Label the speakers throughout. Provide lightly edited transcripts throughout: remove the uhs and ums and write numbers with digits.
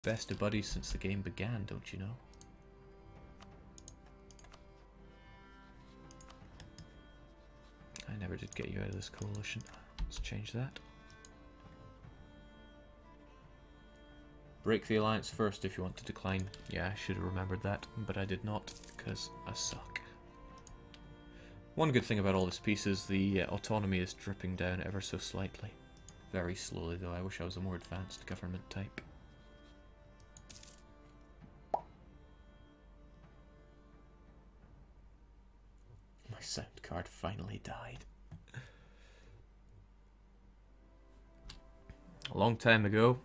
Speaker 1: Best of buddies since the game began, don't you know? I never did get you out of this coalition. Let's change that. Break the alliance first if you want to decline. Yeah, I should have remembered that, but I did not, because I suck. One good thing about all this piece is the autonomy is dripping down ever so slightly. Very slowly though. I wish I was a more advanced government type. My sound card finally died. A long time ago,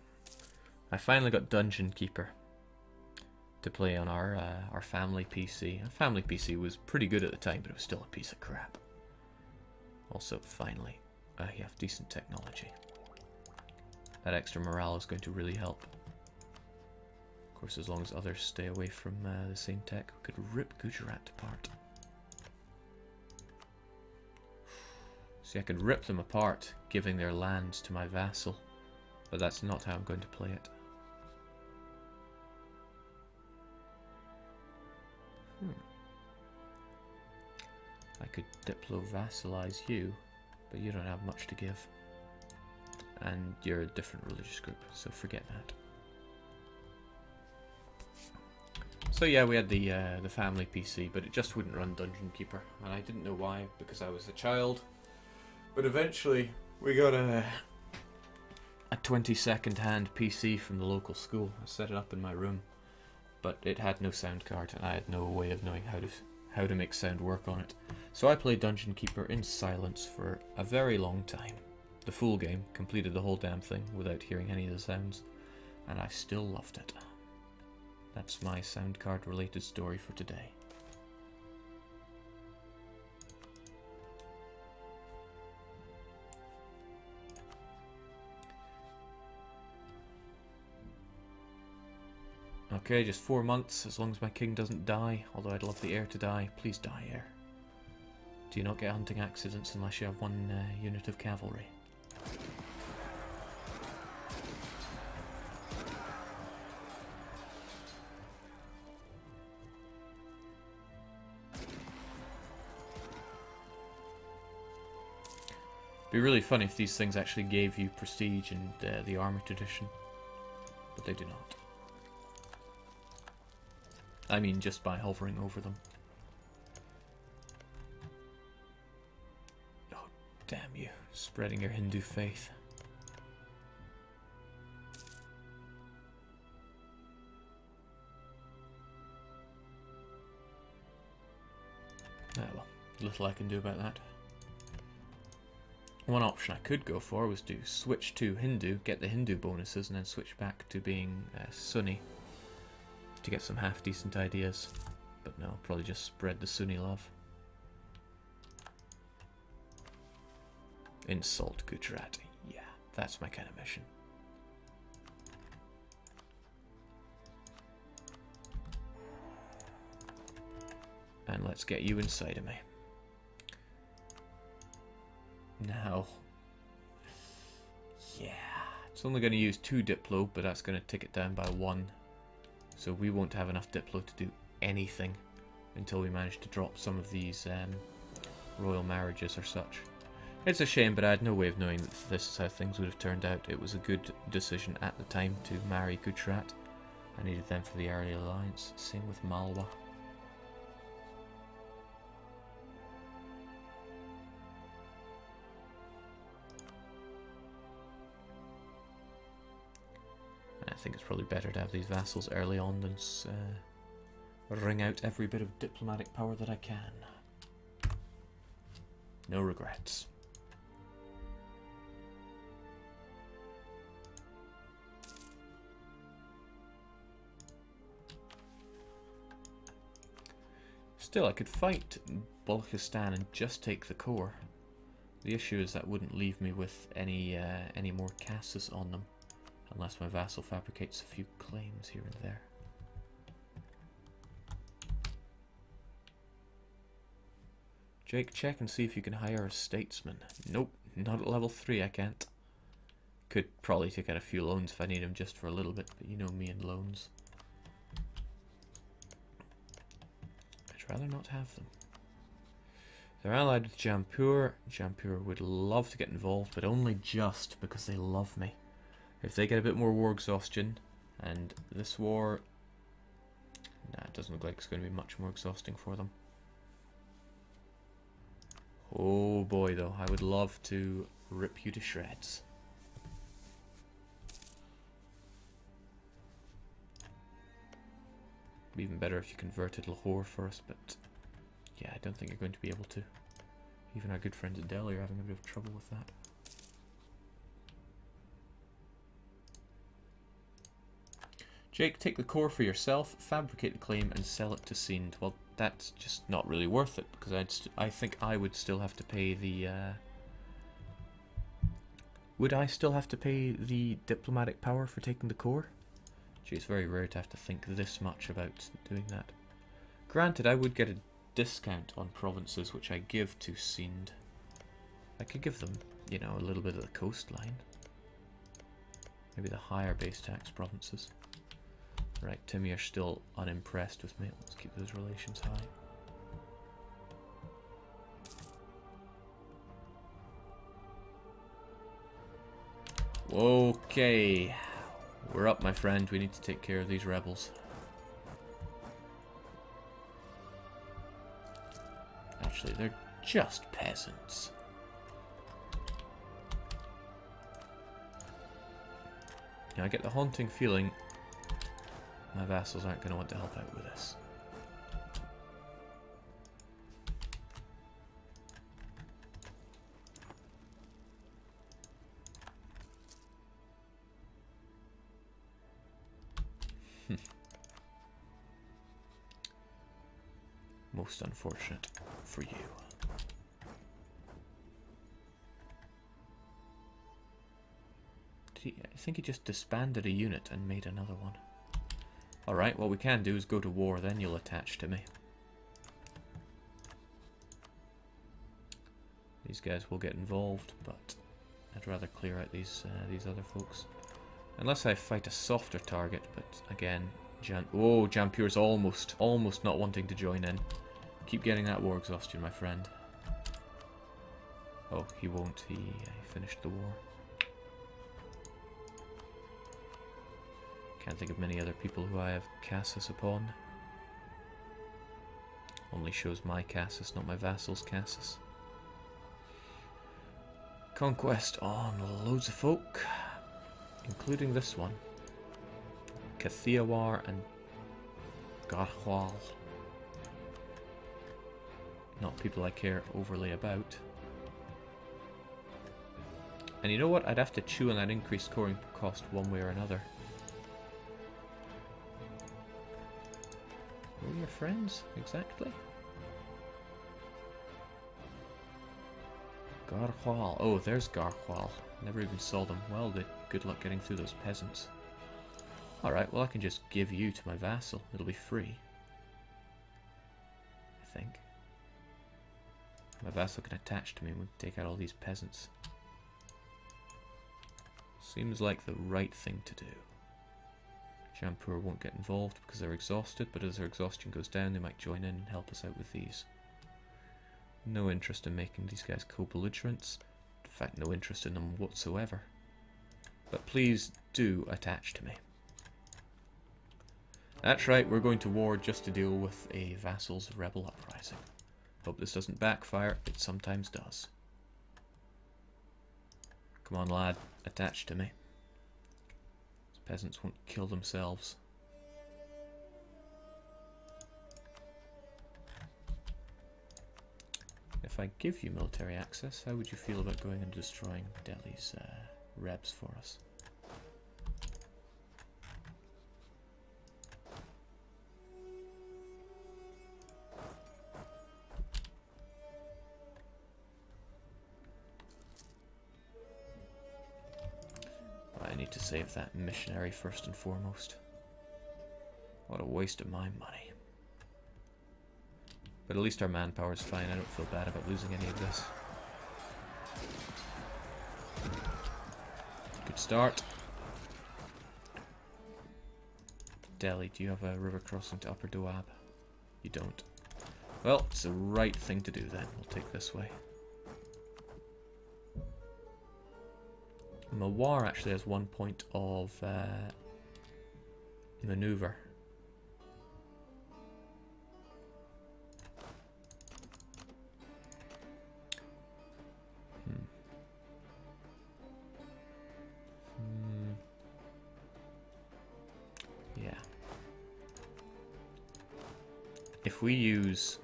Speaker 1: I finally got Dungeon Keeper to play on our family PC. Our family PC was pretty good at the time, but it was still a piece of crap. Also, finally, I have decent technology. That extra morale is going to really help. Of course, as long as others stay away from the same tech, we could rip Gujarat apart. See, I could rip them apart, giving their lands to my vassal, but that's not how I'm going to play it. I could diplo-vassalize you, but you don't have much to give. And you're a different religious group, so forget that. So yeah, we had the family PC, but it just wouldn't run Dungeon Keeper, and I didn't know why, because I was a child. But eventually, we got a 22nd hand PC from the local school. I set it up in my room, but it had no sound card, and I had no way of knowing how to make sound work on it. So I played Dungeon Keeper in silence for a very long time. The full game, completed the whole damn thing without hearing any of the sounds, and I still loved it. That's my sound card related story for today. Okay, just 4 months, as long as my king doesn't die, although I'd love the heir to die. Please die, heir. Do you not get hunting accidents unless you have one unit of cavalry? It'd be really funny if these things actually gave you prestige in the armor tradition, but they do not. I mean, just by hovering over them. Oh, damn you, spreading your Hindu faith. Ah well, little I can do about that. One option I could go for was to switch to Hindu, get the Hindu bonuses, and then switch back to being Sunni to get some half-decent ideas. But no, probably just spread the Sunni love. Insult Gujarat. Yeah, that's my kind of mission. And let's get you inside of me. Now, yeah, it's only going to use 2 Diplo, but that's going to tick it down by 1. So we won't have enough Diplo to do anything until we manage to drop some of these royal marriages or such. It's a shame, but I had no way of knowing that this is how things would have turned out. It was a good decision at the time to marry Gujarat. I needed them for the early alliance. Same with Malwa. I think it's probably better to have these vassals early on than wring out every bit of diplomatic power that I can. No regrets. Still, I could fight Balkistan and just take the core. The issue is that wouldn't leave me with any more castes on them. Unless my vassal fabricates a few claims here and there. Jake, check and see if you can hire a statesman. Nope, not at level 3 I can't. Could probably take out a few loans if I need them just for a little bit, but you know me and loans. I'd rather not have them. They're allied with Jampur. Jampur would love to get involved, but only just because they love me. If they get a bit more war exhaustion, and this war... Nah, it doesn't look like it's going to be much more exhausting for them. Oh boy, though, I would love to rip you to shreds. Be even better if you converted Lahore first, but yeah, I don't think you're going to be able to. Even our good friends at Delhi are having a bit of trouble with that. Jake, take the core for yourself, fabricate the claim, and sell it to Sind. Well, that's just not really worth it, because I think I would still have to pay the... Would I still have to pay the diplomatic power for taking the core? Gee, it's very rare to have to think this much about doing that. Granted, I would get a discount on provinces which I give to Sind. I could give them, you know, a little bit of the coastline. Maybe the higher base tax provinces. Right, Timmy are still unimpressed with me. Let's keep those relations high. Okay. We're up, my friend. We need to take care of these rebels. Actually, they're just peasants. Now, I get the haunting feeling my vassals aren't going to want to help out with this. Most unfortunate for you. I think he just disbanded a unit and made another one. Alright, what we can do is go to war, then you'll attach to me. These guys will get involved, but I'd rather clear out these other folks. Unless I fight a softer target, but again, Jampur's almost not wanting to join in. Keep getting that war exhaustion, my friend. Oh, he won't. He finished the war. Can't think of many other people who I have Cassis upon. Only shows my Cassis, not my vassal's Cassis. Conquest on loads of folk, including this one. Kathiawar and Garhwal. Not people I care overly about. And you know what? I'd have to chew on that increased scoring cost one way or another. Who are your friends, exactly? Garhwal. Oh, there's Garhwal. Never even saw them. Well, good luck getting through those peasants. Alright, well I can just give you to my vassal. It'll be free. I think. My vassal can attach to me and we can take out all these peasants. Seems like the right thing to do. Jampur won't get involved because they're exhausted, but as their exhaustion goes down they might join in and help us out with these. No interest in making these guys co-belligerents. In fact, no interest in them whatsoever. But please do attach to me. That's right, we're going to war just to deal with a vassal's rebel uprising. Hope this doesn't backfire, it sometimes does. Come on lad, attach to me. These peasants won't kill themselves. If I give you military access, how would you feel about going and destroying Delhi's rebs for us? I need to save that missionary first and foremost. What a waste of my money. But at least our manpower is fine. I don't feel bad about losing any of this. Good Good start. Delhi, do you have a river crossing to Upper Doab? You don't. Well, it's the right thing to do then. We'll take this way. Mawar actually has 1 point of maneuver. Yeah. If we use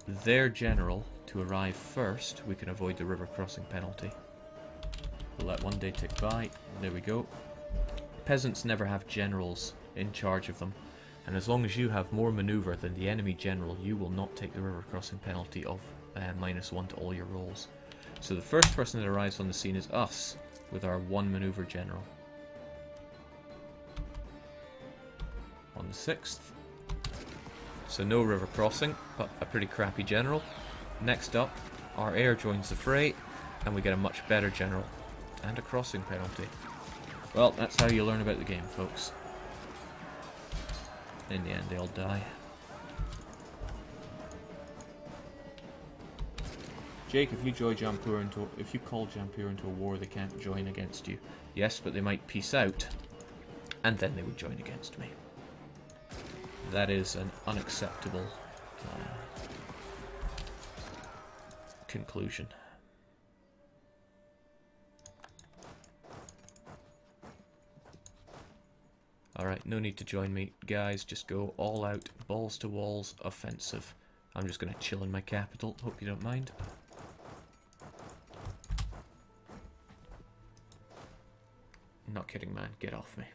Speaker 1: their general to arrive first, we can avoid the river crossing penalty. We'll let 1 day tick by. There we go. Peasants never have generals in charge of them, and as long as you have more maneuver than the enemy general, you will not take the river crossing penalty of -1 to all your rolls. So the first person that arrives on the scene is us, with our 1 maneuver general. On the 6th. So no river crossing, but a pretty crappy general. Next up, our heir joins the fray, and we get a much better general. And a crossing penalty. Well, that's how you learn about the game, folks. In the end, they all die. Jake, if you call Jampur into a war, they can't join against you. Yes, but they might peace out, and then they would join against me. That is an unacceptable conclusion. Alright, no need to join me, guys. Just go all out, balls to walls, offensive. I'm just going to chill in my capital. Hope you don't mind. Not kidding, man. Get off me.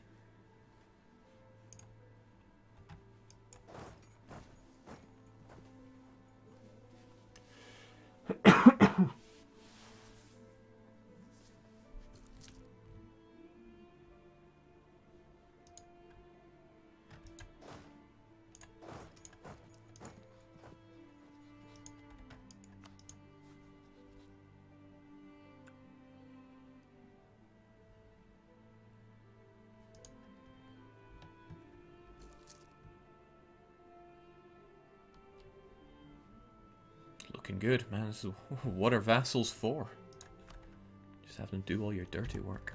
Speaker 1: Looking good, man. This is what are vassals for? Just have them do all your dirty work.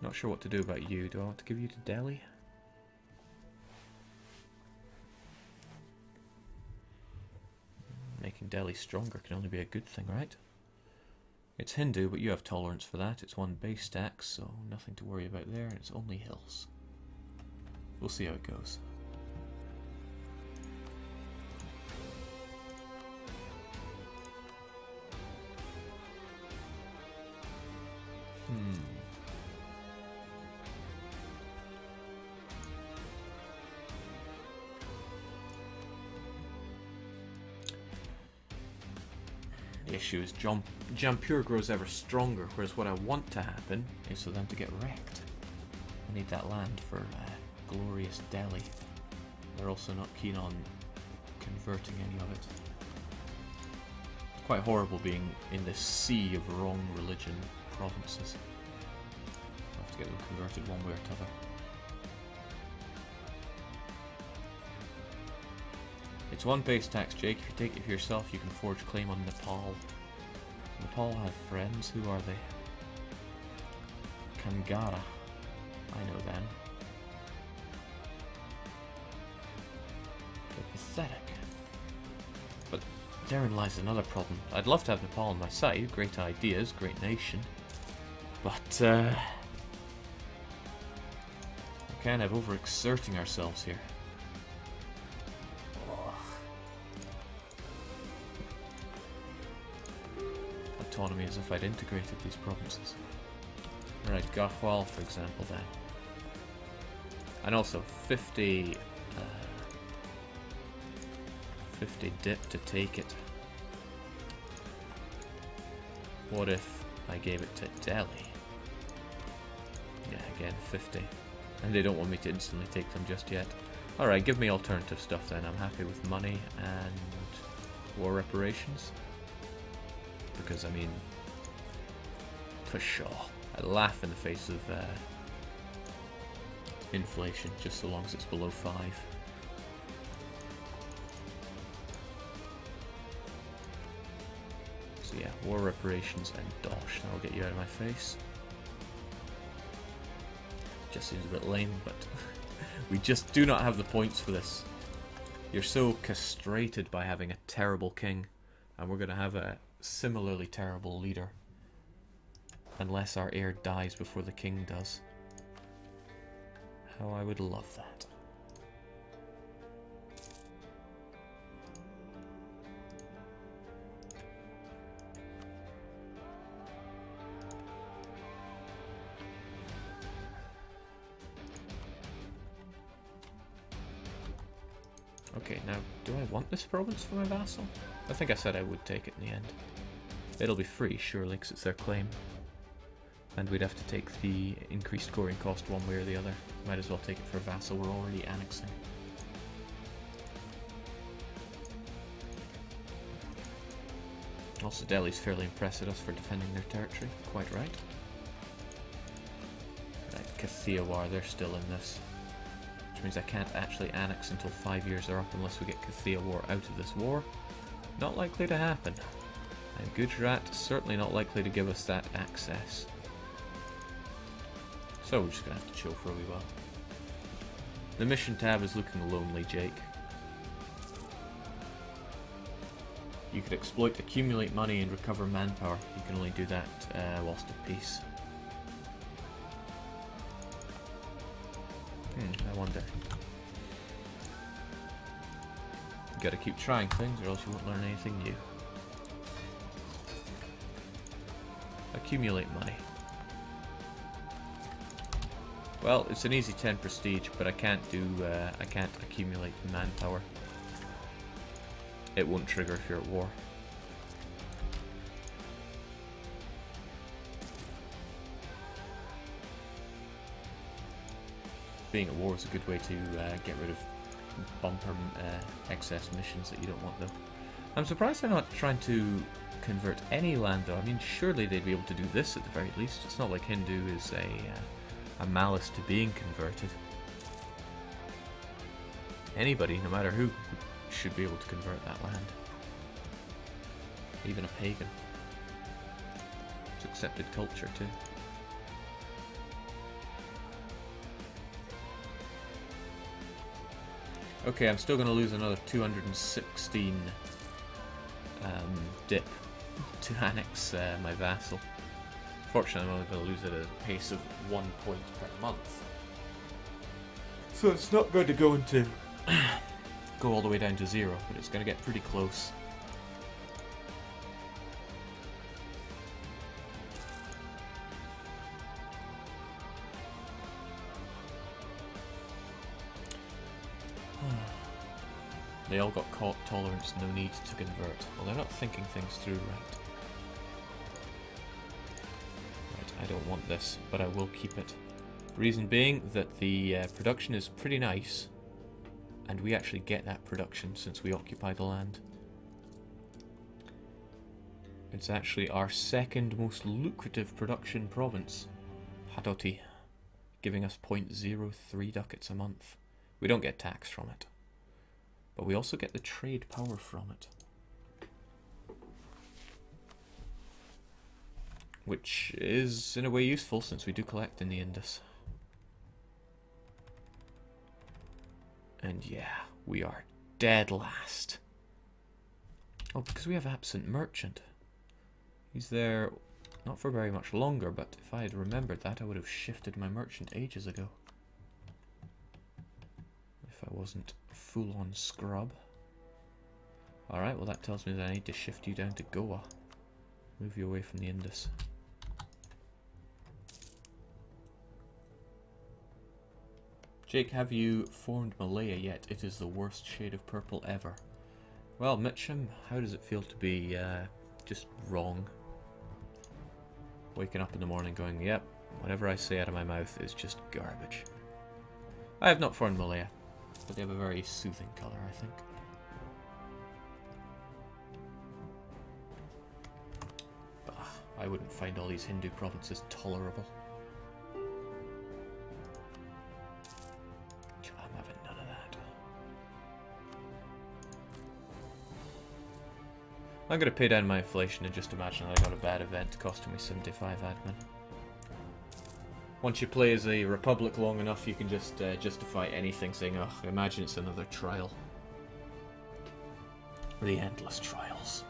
Speaker 1: Not sure what to do about you. Do I want to give you to Delhi? Making Delhi stronger can only be a good thing, right? It's Hindu, but you have tolerance for that. It's 1 base tax, so nothing to worry about there. It's only hills. We'll see how it goes. The issue is Jampur grows ever stronger, whereas what I want to happen is for them to get wrecked. I need that land for glorious Delhi. They're also not keen on converting any of it. It's quite horrible being in this sea of wrong religion provinces. I'll have to get them converted one way or t'other. It's 1 base tax, Jake. If you take it for yourself, you can forge claim on Nepal. Nepal have friends. Who are they? Kangara. I know them. They're pathetic. But therein lies another problem. I'd love to have Nepal on my side. Great ideas, great nation. But, we're kind of overexerting ourselves here. Autonomy as if I'd integrated these provinces. Right, Garhwal, for example, then. And also 50 dip to take it. What if I gave it to Delhi? Yeah, again, 50. And they don't want me to instantly take them just yet. Alright, give me alternative stuff then. I'm happy with money and war reparations. Because, I mean, Pshaw. I laugh in the face of inflation, just so long as it's below 5. So yeah, war reparations and dosh. That'll get you out of my face. Just seems a bit lame, but we just do not have the points for this. You're so castrated by having a terrible king, and we're going to have a similarly terrible leader. Unless our heir dies before the king does. How I would love that. Okay, now, do I want this province for my vassal? I think I said I would take it in the end. It'll be free, surely, because it's their claim. And we'd have to take the increased coring cost one way or the other. Might as well take it for a vassal we're already annexing. Also, Delhi's fairly impressed at us for defending their territory. Quite right. Right, Kathiawar, they're still in this. Which means I can't actually annex until 5 years are up unless we get Kathiawar out of this war. Not likely to happen. And Gujarat, certainly not likely to give us that access. So we're just going to have to chill for a wee while. The mission tab is looking lonely, Jake. You could exploit, accumulate money and recover manpower. You can only do that whilst at peace. I wonder. You gotta keep trying things or else you won't learn anything new. Accumulate money. Well, it's an easy 10 prestige, but I can't accumulate manpower. It won't trigger if you're at war. Being at war is a good way to get rid of bumper excess missions that you don't want, though. I'm surprised they're not trying to convert any land, though. I mean, surely they'd be able to do this at the very least. It's not like Hindu is a malice to being converted. Anybody, no matter who, should be able to convert that land. Even a pagan. It's accepted culture, too. Okay, I'm still going to lose another 216 dip to annex my vassal. Fortunately, I'm only going to lose it at a pace of 1 point per month. So it's not going to go into go all the way down to 0, but it's going to get pretty close. They all got caught tolerance, no need to convert. Well, they're not thinking things through right. Right, I don't want this, but I will keep it. Reason being that the production is pretty nice, and we actually get that production since we occupy the land. It's actually our second most lucrative production province, Hadoti, giving us 0.03 ducats a month. We don't get tax from it. But we also get the trade power from it. Which is, in a way, useful since we do collect in the Indus. And yeah, we are dead last. Oh, because we have absent merchant. He's there not for very much longer, but if I had remembered that, I would have shifted my merchant ages ago. If I wasn't full-on scrub. Alright, well that tells me that I need to shift you down to Goa. Move you away from the Indus. Jake, have you formed Malaya yet? It is the worst shade of purple ever. Well, Mitchum, how does it feel to be just wrong? Waking up in the morning going, yep, whatever I say out of my mouth is just garbage. I have not formed Malaya. But they have a very soothing colour, I think. I wouldn't find all these Hindu provinces tolerable. I'm having none of that. I'm going to pay down my inflation and just imagine that I got a bad event costing me 75 admin. Once you play as a republic long enough, you can just justify anything, saying, "Oh, imagine it's another trial." The endless trials.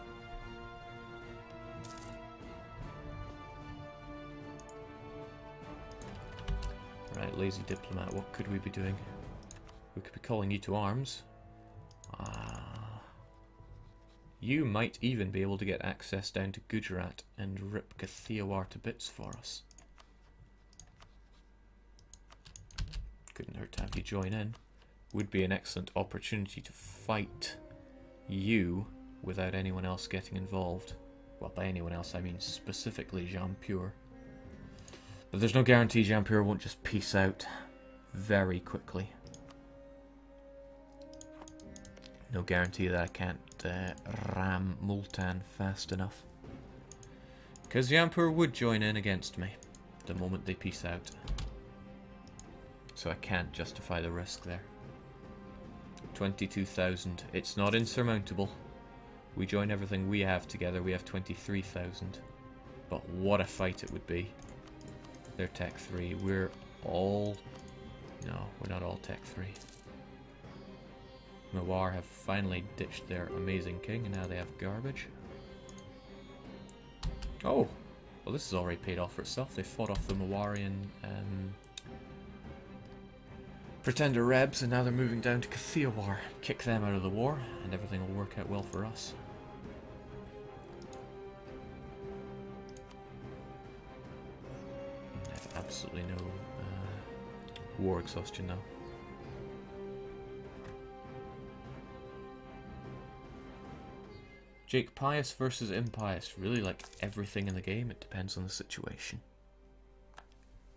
Speaker 1: Right, lazy diplomat, what could we be doing? We could be calling you to arms. You might even be able to get access down to Gujarat and rip Kathiawar to bits for us. Couldn't hurt to have you join in. Would be an excellent opportunity to fight you without anyone else getting involved. Well, by anyone else I mean specifically Jampur. But there's no guarantee Jampur won't just peace out very quickly. No guarantee that I can't ram Multan fast enough. Because Jampur would join in against me the moment they peace out. So I can't justify the risk there. 22,000. It's not insurmountable. We join everything we have together, we have 23,000. But what a fight it would be. They're Tech 3. We're all... No, we're not all Tech 3. Mewar have finally ditched their amazing king, and now they have garbage. Oh! Well, this has already paid off for itself. They fought off the Mewarian Pretender Rebs, and now they're moving down to Kathiawar. Kick them out of the war, and everything will work out well for us. I have absolutely no war exhaustion now. Jake, pious versus impious. Really, like everything in the game, it depends on the situation.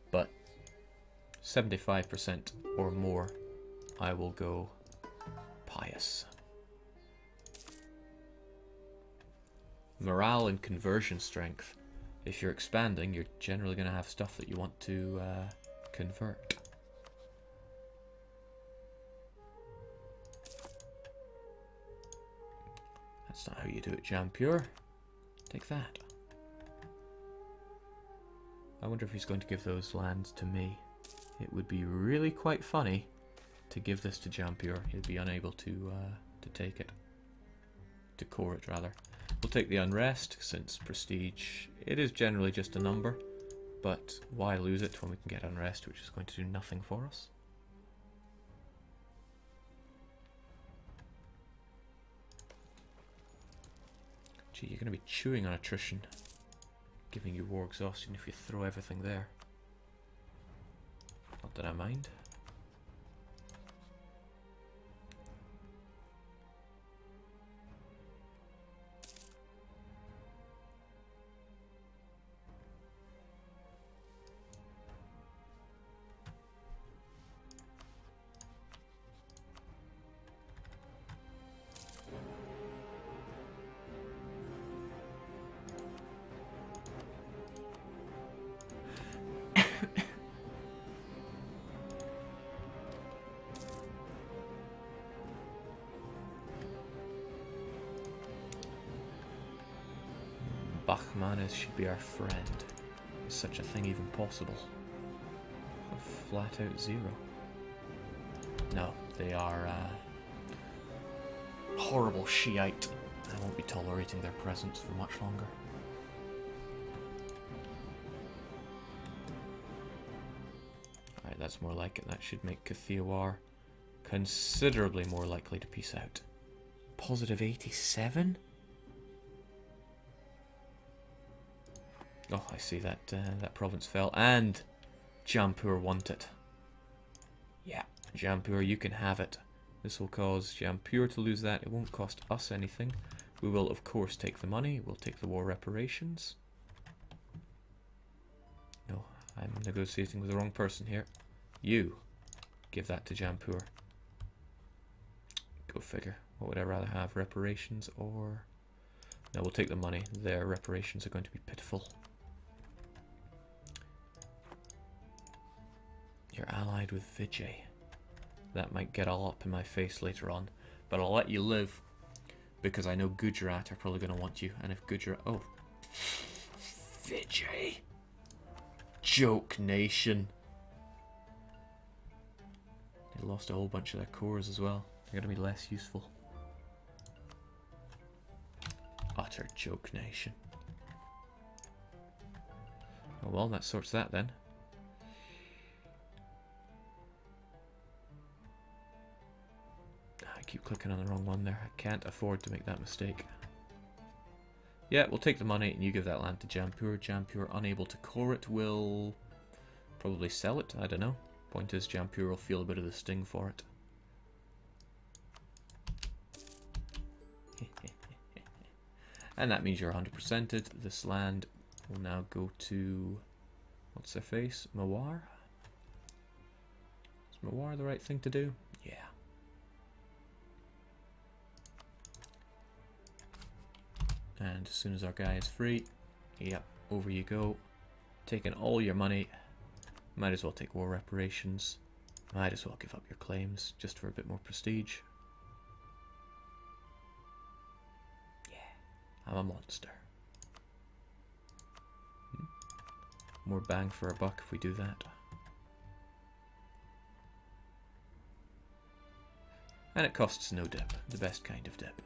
Speaker 1: But 75% or more, I will go pious. Morale and conversion strength. If you're expanding, you're generally going to have stuff that you want to convert. That's not how you do it, Jampur. Take that. I wonder if he's going to give those lands to me. It would be really quite funny to give this to Jampur. He'd be unable to take it. To core it, rather. We'll take the unrest, since prestige, it is generally just a number. But why lose it when we can get unrest, which is going to do nothing for us? Gee, you're going to be chewing on attrition, giving you war exhaustion if you throw everything there. Not that I mind. Bachmanis should be our friend. Is such a thing even possible? A flat out 0. No, they are horrible Shiite. I won't be tolerating their presence for much longer. Alright, that's more like it. That should make Kathiawar considerably more likely to peace out. Positive 87? Oh, I see that that province fell, and Jampur want it. Yeah, Jampur, you can have it. This will cause Jampur to lose that. It won't cost us anything. We will, of course, take the money. We'll take the war reparations. No, I'm negotiating with the wrong person here. You, give that to Jampur. Go figure. What would I rather have, reparations or... No, we'll take the money. Their reparations are going to be pitiful. You're allied with Vijay. That might get all up in my face later on, but I'll let you live because I know Gujarat are probably going to want you. And if Gujarat... Oh. Vijay. Joke nation. They lost a whole bunch of their cores as well. They're going to be less useful. Utter joke nation. Oh well, that sorts that then. I keep clicking on the wrong one there. I can't afford to make that mistake. Yeah, we'll take the money and you give that land to Jampur. Jampur, unable to core it, will probably sell it. I don't know. Point is, Jampur will feel a bit of the sting for it. And that means you're 100%ed. This land will now go to... What's their face? Mawar? Is Mawar the right thing to do? Yeah. And as soon as our guy is free, yep, over you go. Taking all your money. Might as well take war reparations. Might as well give up your claims, just for a bit more prestige. Yeah, I'm a monster. More bang for a buck if we do that. And it costs no dip, the best kind of dip.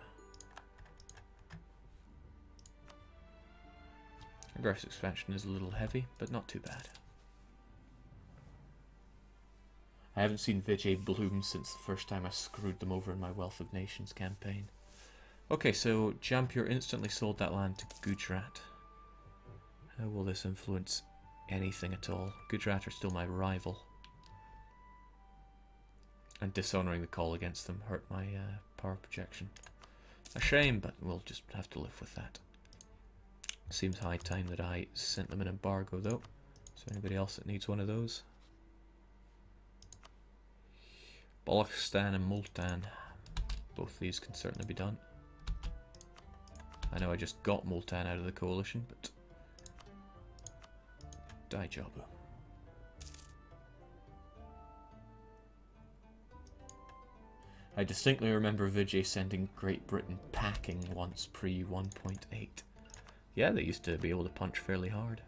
Speaker 1: Aggressive expansion is a little heavy, but not too bad. I haven't seen Vijay bloom since the first time I screwed them over in my Wealth of Nations campaign. Okay, so Jampur instantly sold that land to Gujarat. How will this influence anything at all? Gujarat are still my rival. And dishonouring the call against them hurt my power projection. A shame, but we'll just have to live with that. Seems high time that I sent them an embargo though. Is there anybody else that needs one of those? Balochistan and Multan. Both these can certainly be done. I know I just got Multan out of the coalition, but... Die Jabu. I distinctly remember Vijay sending Great Britain packing once pre 1.8. Yeah, they used to be able to punch fairly hard.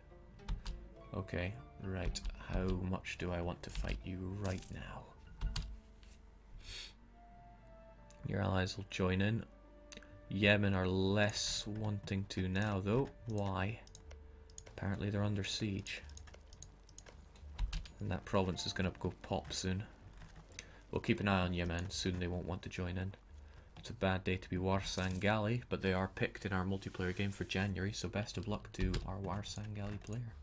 Speaker 1: Okay, right. How much do I want to fight you right now? Your allies will join in. Yemen are less wanting to now, though. Why? Apparently they're under siege. And that province is going to go pop soon. We'll keep an eye on Yemen. Soon they won't want to join in. It's a bad day to be Warsangali, but they are picked in our multiplayer game for January, so best of luck to our Warsangali player.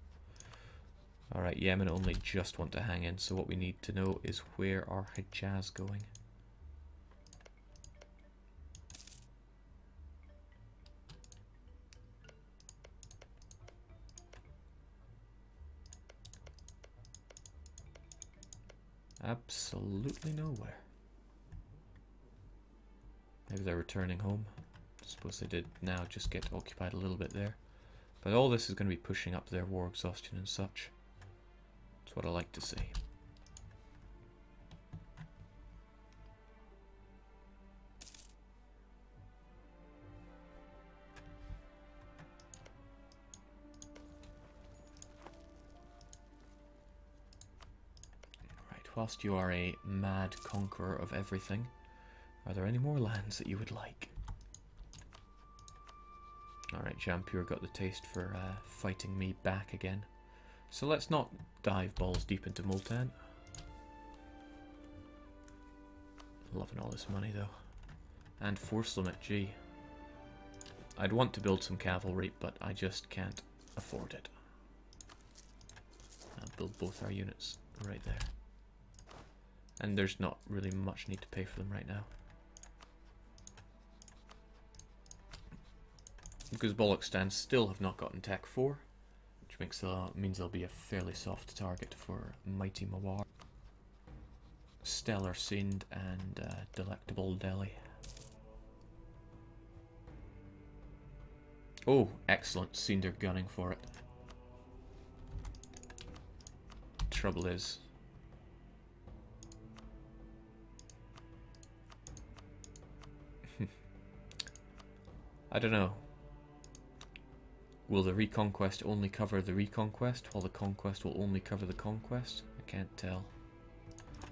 Speaker 1: Alright, Yemen only just want to hang in, so what we need to know is where are Hijaz going? Absolutely nowhere. Maybe they're returning home. I suppose they did now just get occupied a little bit there. But all this is going to be pushing up their war exhaustion and such. That's what I like to see. Right, whilst you are a mad conqueror of everything, are there any more lands that you would like? Alright, Jampur got the taste for fighting me back again. So let's not dive balls deep into Multan. Loving all this money though. And force limit, gee. I'd want to build some cavalry, but I just can't afford it. I'll build both our units right there. And there's not really much need to pay for them right now. Because Balochistan still have not gotten Tech 4, which means they'll be a fairly soft target for Mighty Mawar, Stellar Sindh, and Delectable Delhi. Oh, excellent. Sindh are gunning for it. Trouble is, I don't know. Will the reconquest only cover the reconquest, while the conquest will only cover the conquest? I can't tell.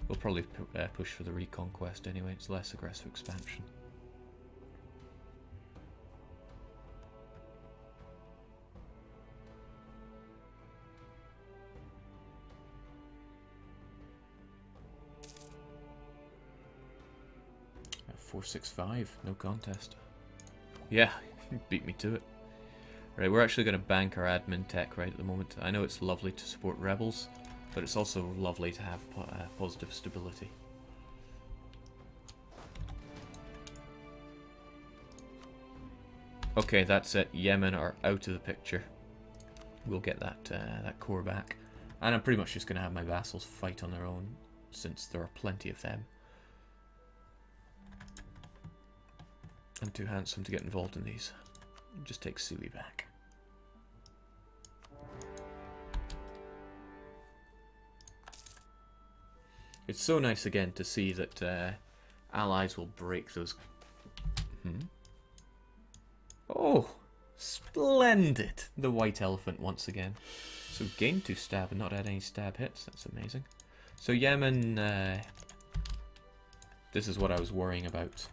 Speaker 1: We'll probably push for the reconquest anyway, it's less aggressive expansion. At 465, no contest. Yeah, beat me to it. Right, we're actually going to bank our admin tech right at the moment. I know it's lovely to support rebels, but it's also lovely to have positive stability. Okay, that's it. Yemen are out of the picture. We'll get that core back. And I'm pretty much just going to have my vassals fight on their own, since there are plenty of them. I'm too handsome to get involved in these. Just take Sui back. It's so nice again to see that allies will break those. Oh, splendid! The white elephant once again. So gained 2 stab and not had any stab hits. That's amazing. So Yemen, this is what I was worrying about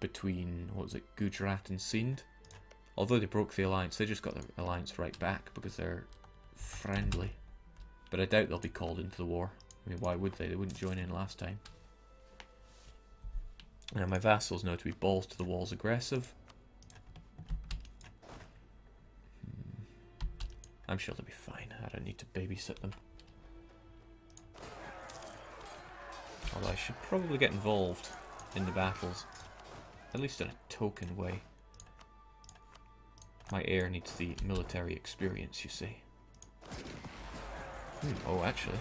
Speaker 1: between, what was it, Gujarat and Sindh. Although they broke the alliance, they just got the alliance right back because they're friendly. But I doubt they'll be called into the war. I mean, why would they? They wouldn't join in last time. Now my vassals know to be balls to the walls aggressive. I'm sure they'll be fine. I don't need to babysit them. Although I should probably get involved in the battles. At least in a token way. My heir needs the military experience, you see. Oh, actually.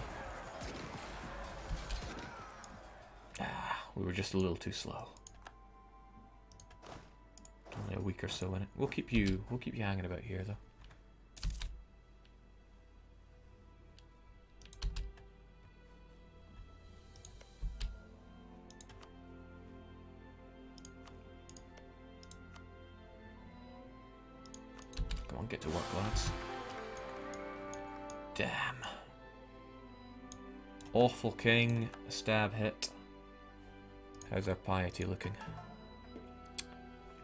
Speaker 1: We were just a little too slow. Only a week or so in it. We'll keep you hanging about here though. Go on, get to work, lads. Damn. Awful king, a stab hit. How's our piety looking?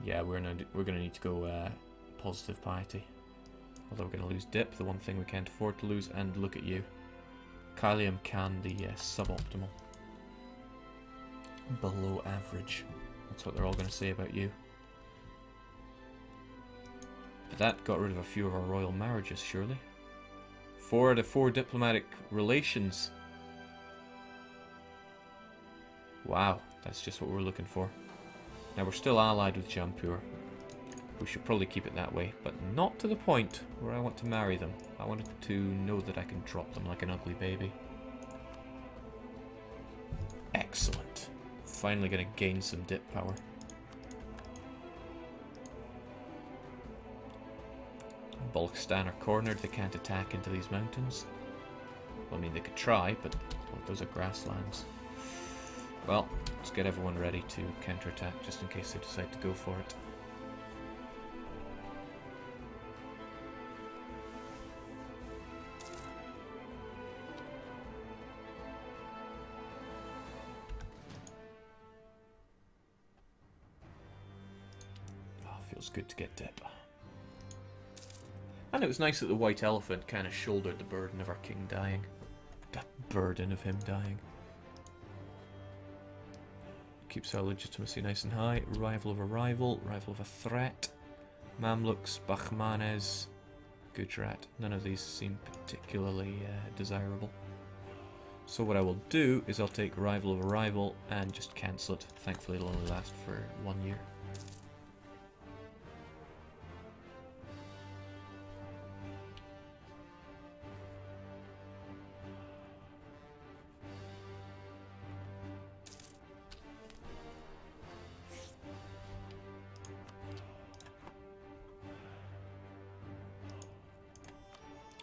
Speaker 1: Yeah, we're gonna need to go positive piety. Although we're gonna lose dip, the one thing we can't afford to lose. And look at you, Kalium Khan, the suboptimal, below average. That's what they're all gonna say about you. But that got rid of a few of our royal marriages, surely. 4 out of 4 diplomatic relations. Wow, that's just what we're looking for. Now we're still allied with Jampur. We should probably keep it that way, but not to the point where I want to marry them. I wanted to know that I can drop them like an ugly baby. Excellent. Finally gonna gain some dip power. Balkistan are cornered, they can't attack into these mountains. Well, I mean, they could try, but well, those are grasslands. Well, let's get everyone ready to counterattack just in case they decide to go for it. Oh, feels good to get dip. And it was nice that the white elephant kind of shouldered the burden of our king dying. That burden of him dying. Keeps our legitimacy nice and high. Rival of a rival, rival of a threat. Mamluks, Bahmanes, Gujarat. None of these seem particularly desirable. So what I will do is I'll take rival of a rival and just cancel it. Thankfully it'll only last for 1 year.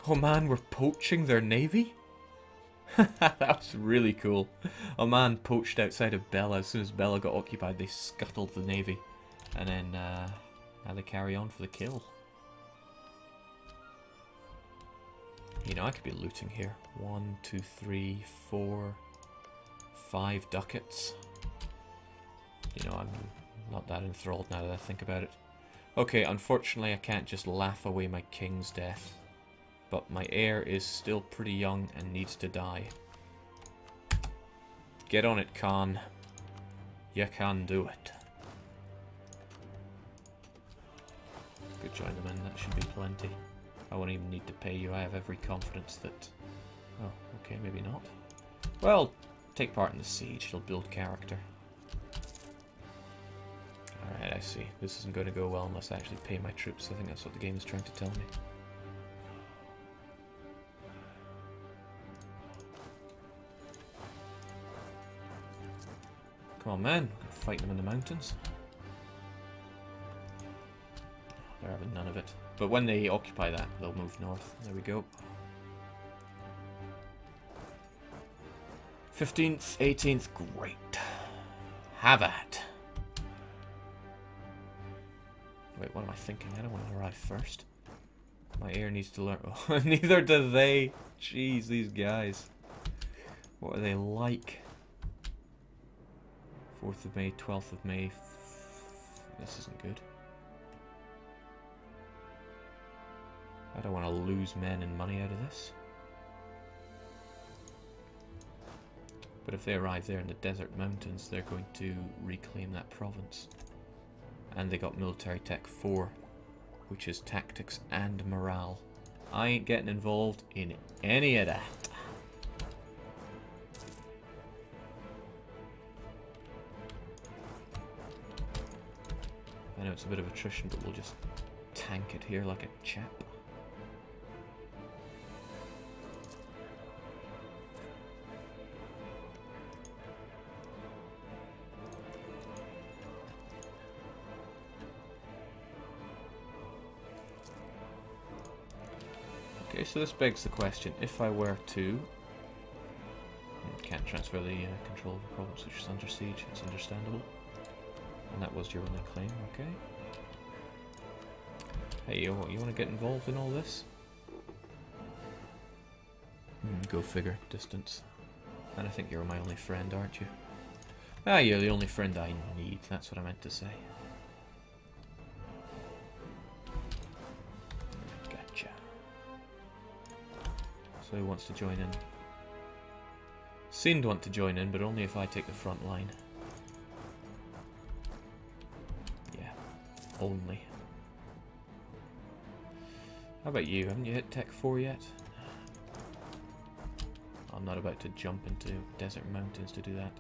Speaker 1: Oh man, we're poaching their navy? That was really cool. Oman poached outside of Bella. As soon as Bella got occupied, they scuttled the navy. And then Now they carry on for the kill. You know, I could be looting here. 1, 2, 3, 4, 5 ducats. You know, I'm not that enthralled now that I think about it. Okay, unfortunately I can't just laugh away my king's death. But my heir is still pretty young and needs to die. Get on it, Khan. You can do it. Could join them in, that should be plenty. I won't even need to pay you, I have every confidence that... Oh, okay, maybe not. Well, take part in the siege, it'll build character. Alright, I see. This isn't going to go well unless I actually pay my troops. I think that's what the game is trying to tell me. Come on, man. We can fight them in the mountains. They're having none of it. But when they occupy that, they'll move north. There we go. 15th, 18th, great. Have at. Wait, what am I thinking? I don't want to arrive first. My heir needs to learn. Oh, neither do they. Jeez, these guys. What are they like? 4th of May, 12th of May. This isn't good. I don't want to lose men and money out of this. But if they arrive there in the desert mountains, they're going to reclaim that province. And they got military tech 4, which is tactics and morale. I ain't getting involved in any of that. I know it's a bit of attrition, but we'll just tank it here like a chap. Okay, so this begs the question, if I were to... Can't transfer the control of the province which is under siege, it's understandable. And that was your only claim, okay. Hey, you want to get involved in all this? Go figure, distance. And I think you're my only friend, aren't you? Ah, you're the only friend I need, that's what I meant to say. Gotcha. So he wants to join in. Seemed to want to join in, but only if I take the front line. Yeah, only. How about you? Haven't you hit Tech 4 yet? I'm not about to jump into desert mountains to do that.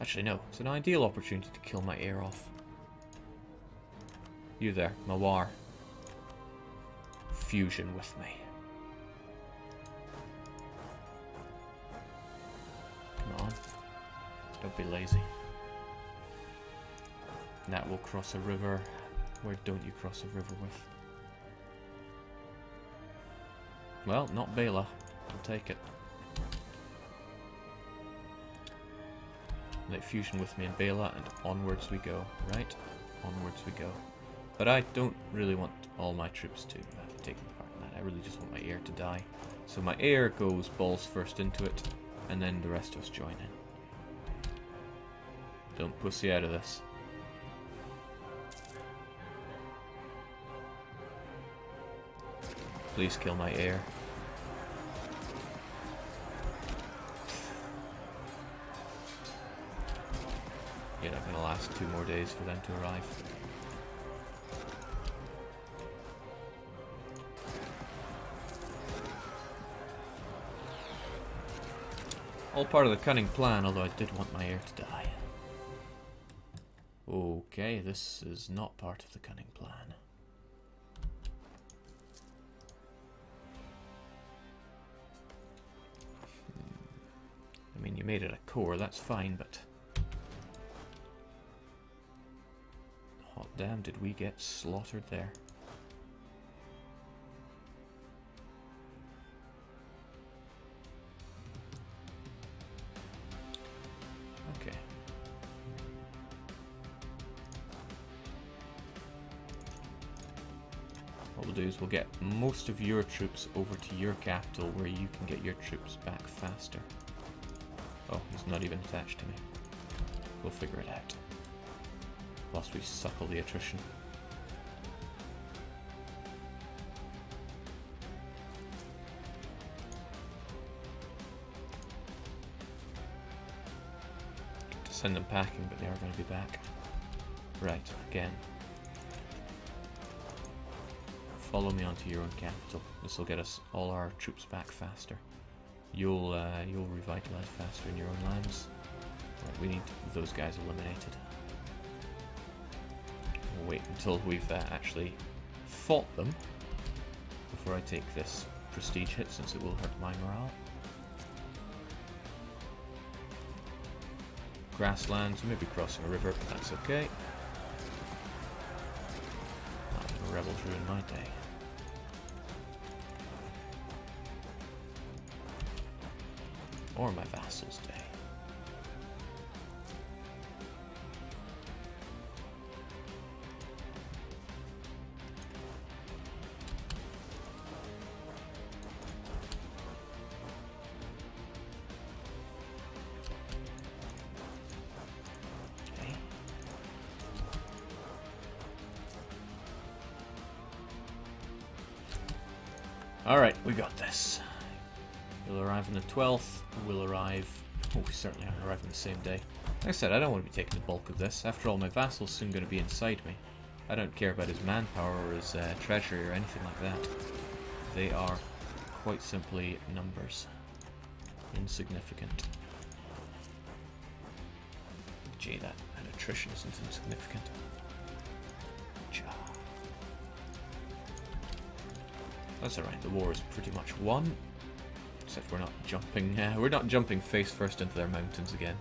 Speaker 1: Actually, no. It's an ideal opportunity to kill my heir off. You there, Mawar. Fusion with me. Come on. Don't be lazy. That will cross a river. Where don't you cross a river with? Well, not Bela. I'll take it. Let fusion with me and Bela, and onwards we go, right? Onwards we go. But I don't really want all my troops to take part in that. I really just want my heir to die. So my heir goes balls first into it, and then the rest of us join in. Don't pussy out of this. Please kill my heir. You're not going to last 2 more days for them to arrive. All part of the cunning plan, although I did want my heir to die. Okay, this is not part of the cunning plan. I mean, you made it a core, that's fine, but... hot damn, did we get slaughtered there. Okay. do is we'll get most of your troops over to your capital where you can get your troops back faster. Oh, he's not even attached to me. We'll figure it out. Whilst we suckle the attrition. To send them packing, but they are going to be back. Right, again. Follow me onto your own capital. This will get us all our troops back faster. You'll revitalize faster in your own lands. Right, we need those guys eliminated. We'll wait until we've actually fought them before I take this prestige hit, since it will hurt my morale. Grasslands, maybe crossing a river, but that's okay. The rebels ruin my day. Or my vassal's day. Okay. Alright, we got this. We'll arrive on the 12th. We'll arrive... Oh, we certainly haven't arrived on the same day. Like I said, I don't want to be taking the bulk of this. After all, my vassal's soon going to be inside me. I don't care about his manpower or his treasury or anything like that. They are quite simply numbers. Insignificant. Gee, that attrition isn't insignificant. That's alright, the war is pretty much won. Except we're not jumping face first into their mountains again.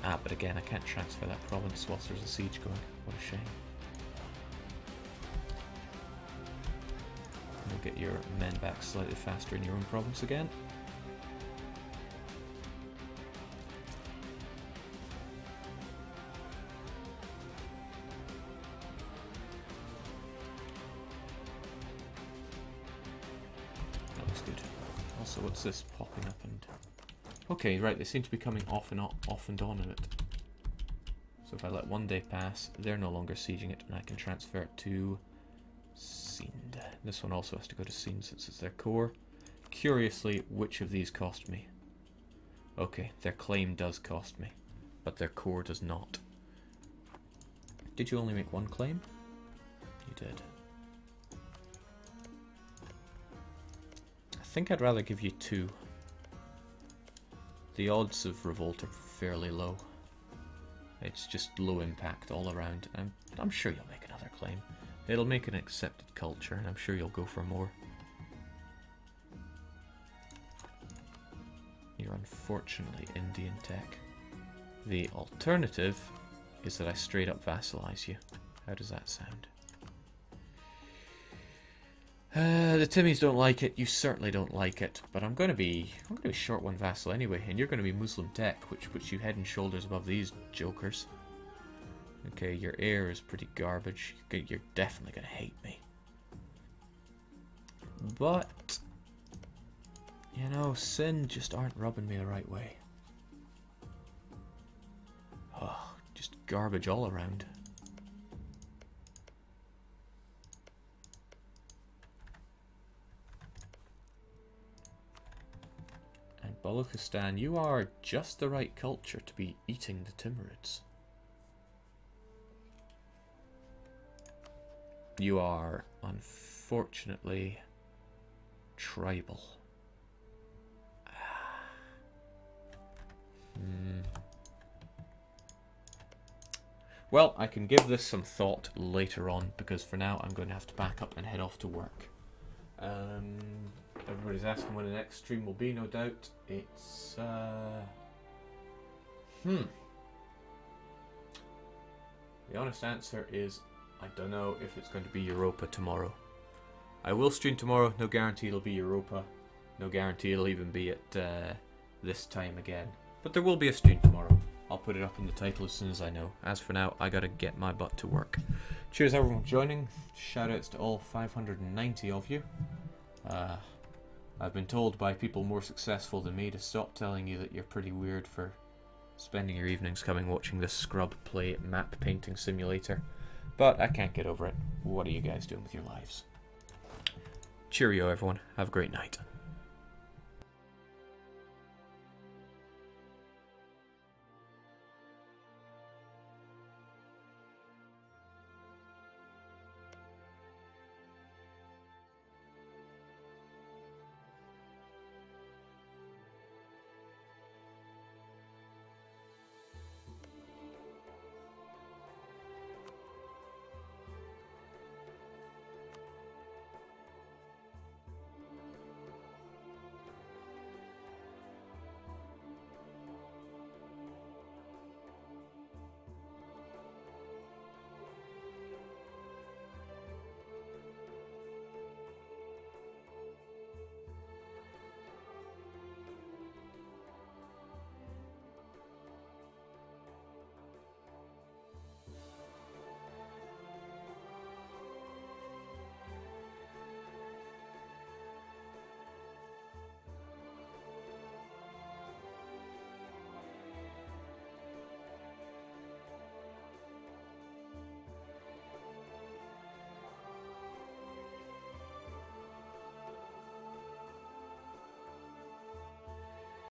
Speaker 1: Ah, but again, I can't transfer that province whilst there's a siege going. What a shame. You'll get your men back slightly faster in your own province again. So what's this popping up and... Okay, right, they seem to be coming off and on in it. So if I let one day pass, they're no longer sieging it, and I can transfer it to Sind. This one also has to go to Sind since it's their core. Curiously, which of these cost me? Okay, their claim does cost me, but their core does not. Did you only make one claim? You did. I think I'd rather give you 2. The odds of revolt are fairly low. It's just low impact all around. I'm sure you'll make another claim. It'll make an accepted culture, and I'm sure you'll go for more. You're unfortunately Indian tech. The alternative is that I straight up vassalize you. How does that sound? The Timmies don't like it. You certainly don't like it. But I'm going to be short one vassal anyway, and you're going to be Muslim tech, which puts you head and shoulders above these jokers. Okay, your heir is pretty garbage. You're definitely going to hate me. But you know, Sin just aren't rubbing me the right way. Oh, just garbage all around. Baluchistan, you are just the right culture to be eating the Timurids. You are, unfortunately, tribal. Well, I can give this some thought later on, because for now I'm going to have to pack up and head off to work. Everybody's asking when the next stream will be, no doubt. It's, The honest answer is, I don't know if it's going to be Europa tomorrow. I will stream tomorrow, no guarantee it'll be Europa. No guarantee it'll even be at this time again. But there will be a stream tomorrow. I'll put it up in the title as soon as I know. As for now, I gotta get my butt to work. Cheers everyone for joining. Shoutouts to all 590 of you. I've been told by people more successful than me to stop telling you that you're pretty weird for spending your evenings coming watching this scrub play map painting simulator. But I can't get over it. What are you guys doing with your lives? Cheerio everyone. Have a great night.